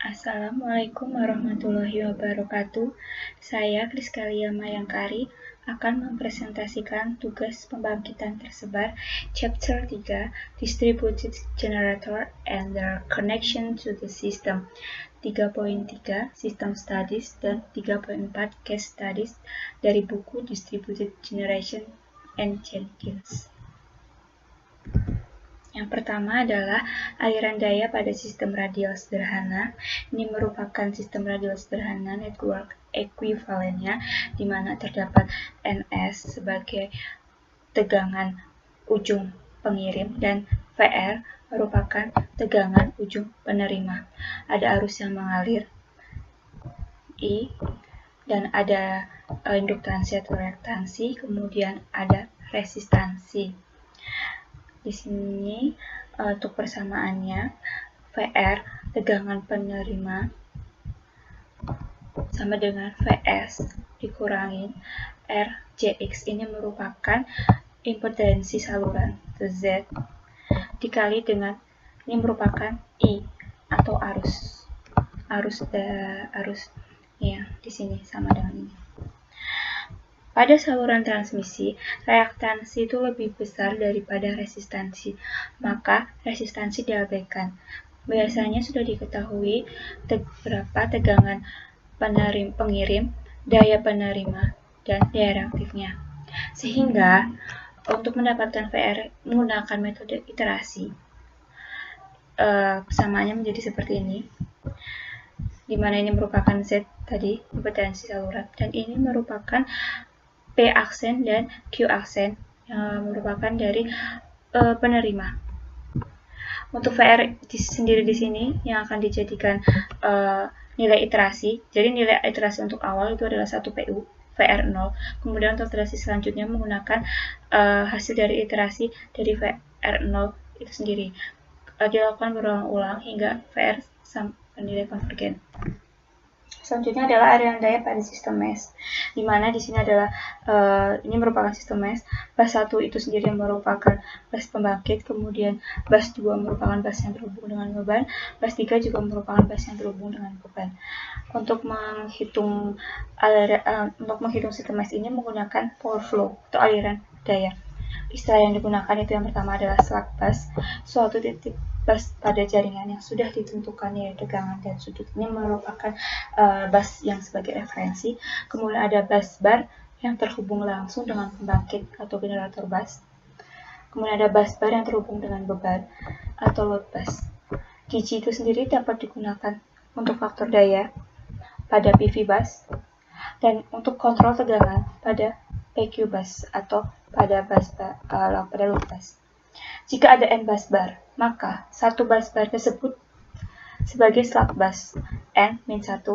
Assalamualaikum warahmatullahi wabarakatuh. Saya Kriskalia Mayangkari akan mempresentasikan tugas pembangkitan tersebar Chapter 3 Distributed Generator and their Connection to the System 3.3 System Studies dan 3.4 Case Studies dari buku Distributed Generation and Jenkins. Yang pertama adalah aliran daya pada sistem radial sederhana. Ini merupakan sistem radial sederhana network ekuivalennya, di mana terdapat Ns sebagai tegangan ujung pengirim dan VR merupakan tegangan ujung penerima. Ada arus yang mengalir I dan ada induktansi atau reaktansi, kemudian ada resistansi. Di sini untuk persamaannya, VR tegangan penerima sama dengan Vs dikurangin Rjx. Ini merupakan impedansi saluran Z dikali dengan ini merupakan I atau arus ya di sini sama dengan ini. Pada saluran transmisi, reaktansi itu lebih besar daripada resistansi, maka resistansi diabaikan. Biasanya sudah diketahui berapa tegangan pengirim, daya penerima, dan daya reaktifnya. Sehingga untuk mendapatkan VR menggunakan metode iterasi, persamaannya menjadi seperti ini, di mana ini merupakan Z tadi, impedansi saluran, dan ini merupakan P aksen dan Q aksen yang merupakan dari penerima. Untuk VR sendiri di sini yang akan dijadikan nilai iterasi. Jadi nilai iterasi untuk awal itu adalah 1 PU VR0. Kemudian untuk iterasi selanjutnya menggunakan hasil dari iterasi dari VR0 itu sendiri. Dilakukan berulang-ulang hingga VR sampai nilai konvergen. Selanjutnya adalah aliran daya pada sistem mesh, di mana di sini adalah ini merupakan sistem mesh. Bus 1 itu sendiri merupakan bus pembangkit, kemudian bus 2 merupakan bus yang terhubung dengan beban, bus 3 juga merupakan bus yang terhubung dengan beban. Untuk menghitung sistem mesh ini menggunakan power flow atau aliran daya. Istilah yang digunakan itu yang pertama adalah slack bus, suatu titik bus pada jaringan yang sudah ditentukan nilai tegangan dan sudut. Ini merupakan bus yang sebagai referensi. Kemudian ada bus bar yang terhubung langsung dengan pembangkit atau generator bus. Kemudian ada bus bar yang terhubung dengan beban atau load bus. Gigi itu sendiri dapat digunakan untuk faktor daya pada PV bus dan untuk kontrol tegangan pada PQ bus atau pada load bus. Jika ada N bus bar, maka satu bus bar tersebut sebagai slack bus. N-1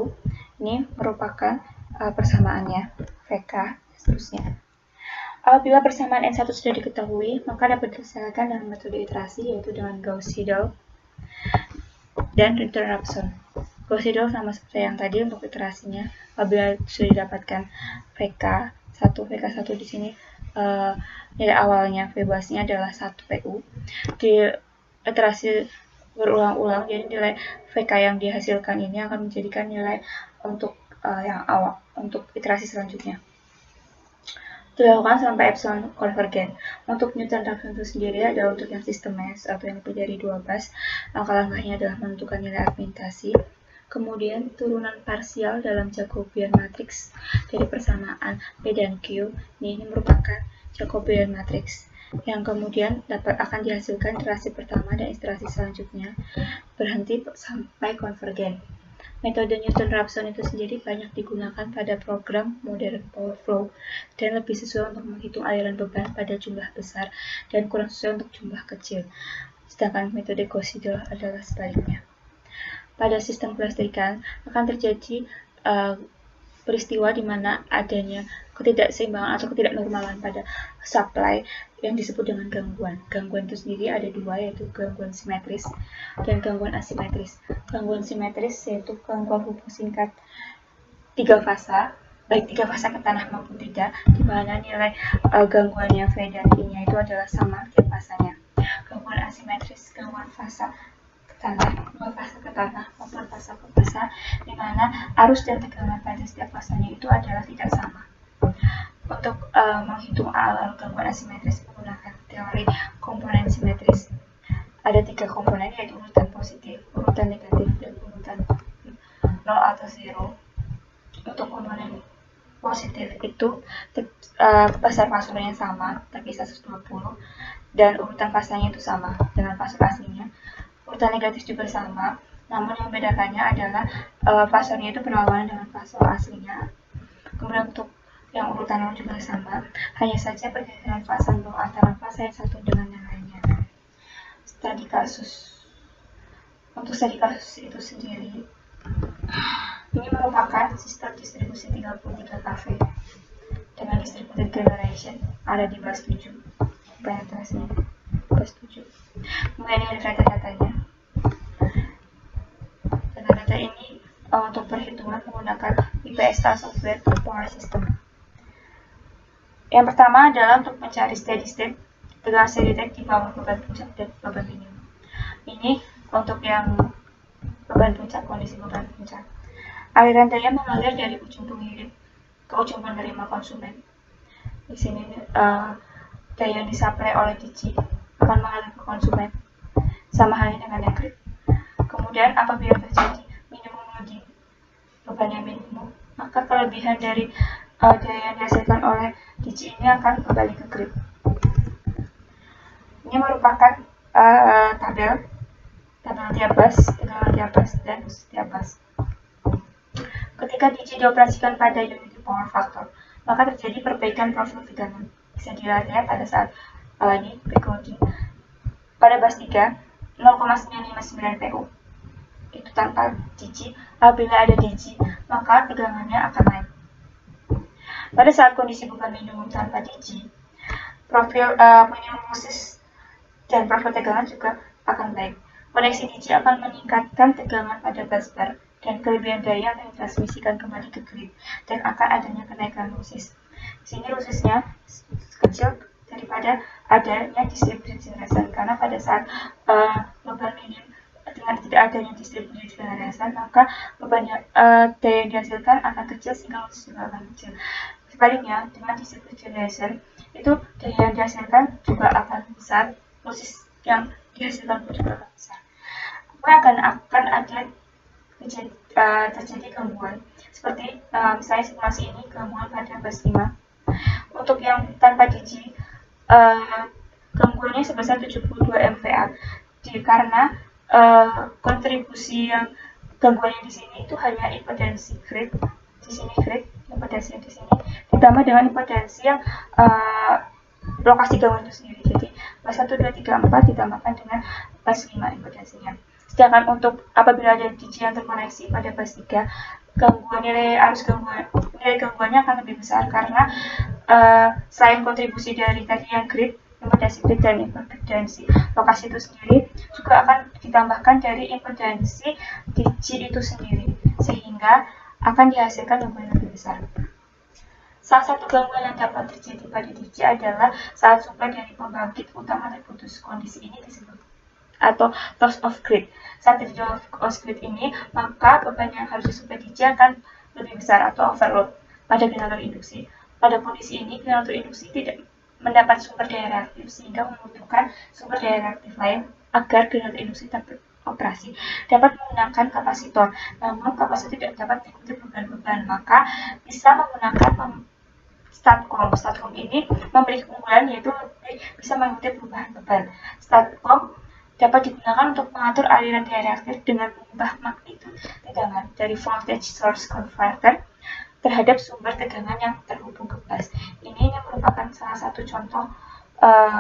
ini merupakan persamaannya VK seterusnya. Apabila persamaan N1 sudah diketahui, maka dapat diselesaikan dengan metode iterasi, yaitu dengan Gauss-Seidel dan Newton-Raphson. Gauss-Seidel sama seperti yang tadi untuk iterasinya. Apabila sudah didapatkan VK1 di sini nilai awalnya V basnya adalah 1 PU. Di iterasi berulang-ulang, jadi nilai VK yang dihasilkan ini akan menjadikan nilai untuk yang awal untuk iterasi selanjutnya. Dilakukan sampai epsilon konvergen. Untuk Newton-Raphson itu sendiri adalah untuk yang sistem mesh atau yang dari 2 bus. Langkah-langkahnya adalah menentukan nilai argumentasi, kemudian turunan parsial dalam Jacobian matrix dari persamaan P dan Q. Ini merupakan Jacobian matrix yang kemudian akan dihasilkan iterasi pertama dan iterasi selanjutnya berhenti sampai konvergen. Metode Newton-Raphson itu sendiri banyak digunakan pada program modern power flow dan lebih sesuai untuk menghitung aliran beban pada jumlah besar dan kurang sesuai untuk jumlah kecil. Sedangkan metode Gauss-Seidel adalah sebaliknya. Pada sistem kelistrikan akan terjadi peristiwa di mana adanya ketidakseimbangan atau ketidaknormalan pada supply yang disebut dengan gangguan. Gangguan itu sendiri ada dua, yaitu gangguan simetris dan gangguan asimetris. Gangguan simetris yaitu gangguan hubung singkat 3 fasa, baik 3 fasa ke tanah maupun tidak, di mana nilai gangguannya V dan I-nya itu adalah sama tiap fasanya. Gangguan asimetris, gangguan fasa ke tanah, 2 fasa ke tanah maupun fasa ke fasa fasa, di mana arus dan tegangan pada setiap fasanya itu adalah tidak sama. Untuk menghitung alur gangguan asimetris menggunakan teori komponen simetris, ada 3 komponen, yaitu urutan positif, urutan negatif, dan urutan 0 atau 0. Untuk komponen positif itu pasar fasornya sama, tapi 120, dan urutan fasanya itu sama dengan fasor aslinya. Urutan negatif juga sama, namun yang membedakannya adalah fasornya itu berlawanan dengan fasor aslinya. Kemudian untuk yang urutan 0 juga sama, hanya saja perbedaan fasa 0 antara fasa yang satu dengan yang lainnya. Studi kasus. Untuk studi kasus itu sendiri, ini merupakan sistem distribusi 33 kV dengan distributed generation, ada di bus 7. Penetrasinya bus 7. Kemudian ini ada data-datanya. Data-data ini untuk perhitungan menggunakan IPSTA software power system. Yang pertama adalah untuk mencari steady state tegangan steady state di bawah beban puncak dan beban minimum. Ini untuk yang beban puncak, kondisi beban puncak. Aliran daya mengalir dari ujung pengirim ke ujung penerima konsumen. Di sini daya yang disuplai oleh DC akan mengalir ke konsumen, sama halnya dengan yang grid. Kemudian apabila terjadi minimum loading, bebannya minimum, maka kelebihan dari daya yang dihasilkan oleh DC ini akan kembali ke grid. Ini merupakan tabel tiap bus, tegangan tiap bus, dan setiap bus. Ketika DC dioperasikan pada unity power factor, maka terjadi perbaikan profil tegangan. Bisa dilihat pada saat ini backloading. Pada bus 3, 0,959 PU. Itu tanpa DC. Apabila ada DC, maka tegangannya akan naik. Pada saat kondisi beban minimum tanpa DC, profil minimum losses dan profil tegangan juga akan naik. Koneksi DC akan meningkatkan tegangan pada busbar dan kelebihan daya akan ditransmisikan kembali ke grid dan akan adanya kenaikan losses. Di sini lossesnya kecil daripada adanya distributed generation, karena pada saat beban minim dengan tidak adanya distributed generation, maka beban daya yang dihasilkan akan kecil sehingga losses juga akan kecil. Sebaliknya, dengan distributed generation itu daya yang dihasilkan juga akan besar, losses yang dihasilkan juga akan besar. Kemudian akan ada terjadi gangguan seperti misalnya simulasi ini gangguan pada bus 5. Untuk yang tanpa DC, gangguannya sebesar 72 MVA karena kontribusi yang gangguannya di sini itu hanya impedansi grid, di sini grid, impedansi di sini ditambah dengan impedansi yang lokasi gangguan itu sendiri. Jadi bus 1, 2, 3, 4 ditambahkan dengan bus 5 impedansinya. Sedangkan untuk apabila ada DC yang terkoneksi pada bus 3, nilai gangguannya akan lebih besar karena selain kontribusi dari tadi yang grid, impedansi grid dan impedansi lokasi itu sendiri, juga akan ditambahkan dari impedansi DC itu sendiri, sehingga akan dihasilkan gangguan lebih besar. Salah satu gangguan yang dapat terjadi pada DC adalah saat suplai dari pembangkit utama terputus. Kondisi ini disebut atau loss of grid. Saat terjadi loss of grid ini, maka beban yang harus disuplai DC akan lebih besar atau overload pada generator induksi. Pada kondisi ini, generator induksi tidak mendapat sumber daya reaktif sehingga membutuhkan sumber daya reaktif lain agar generator induksi tetap operasi. Dapat menggunakan kapasitor, namun kapasitor tidak dapat mengikuti beban-beban, maka bisa menggunakan STATCOM. STATCOM ini memiliki keunggulan yaitu bisa mengikuti perubahan beban. STATCOM dapat digunakan untuk mengatur aliran daya reaktif dengan mengubah magnitudo tegangan dari voltage source converter terhadap sumber tegangan yang terhubung ke bus. Ini merupakan salah satu contoh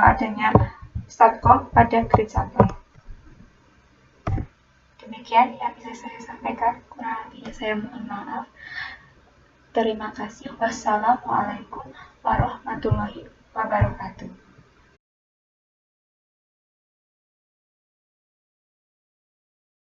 adanya STATCOM pada grid supply. Demikian yang bisa saya sampaikan, kurang lebihnya saya mohon maaf. Terima kasih. Wassalamualaikum warahmatullahi wabarakatuh.